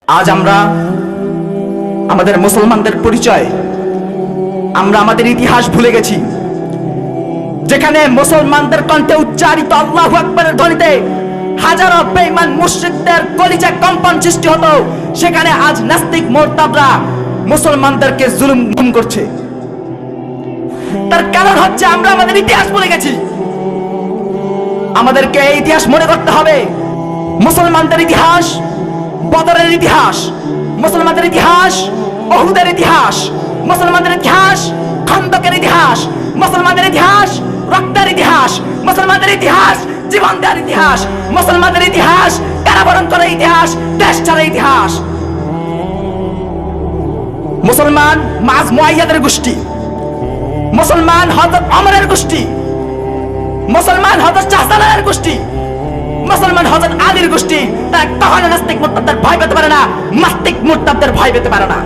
আজ আমরা আমাদের মুসলমানদের পরিচয়, আমরা আমাদের ইতিহাস ভুলে গেছি। যেখানে মুসলমানদের কণ্ঠে উচ্চারিত আল্লাহু আকবারের ধ্বনিতে হাজারো বেঈমান মুশরিকদের কলিজা কম্পন সৃষ্টি হতো, সেখানে আজ নাস্তিক মুরতাদরা মুসলমানদেরকে জুলুম করছে। তার কারণ হচ্ছে আমরা আমাদের ইতিহাস ভুলে গেছি। আমাদেরকে এই ইতিহাস মনে করতে হবে। মুসলমানদের ইতিহাস বদরের ইতিহাস, মুসলমানদের ইতিহাস উহুদের ইতিহাস, মুসলমানদের ইতিহাস খন্দকের ইতিহাস, মুসলমানদের ইতিহাস রক্তের ইতিহাস, মুসলমানদের ইতিহাস জীবন দেওয়ার ইতিহাস, মুসলমানদের ইতিহাস কারাবরণ করার ইতিহাস, দেশ ছাড়ার ইতিহাস। মুসলমান মাজ মুআইয়াদের গোষ্ঠী, মুসলমান হযরত ওমরের গোষ্ঠী, মুসলমান হযরত শাহজালালের গোষ্ঠী, মুসলমান হযরত আলীর গোষ্ঠী। তারা কখনো নাস্তিক মুরতাদদের ভয় পেতে পারে না, নাস্তিক মুরতাদদের ভয় পেতে পারে না।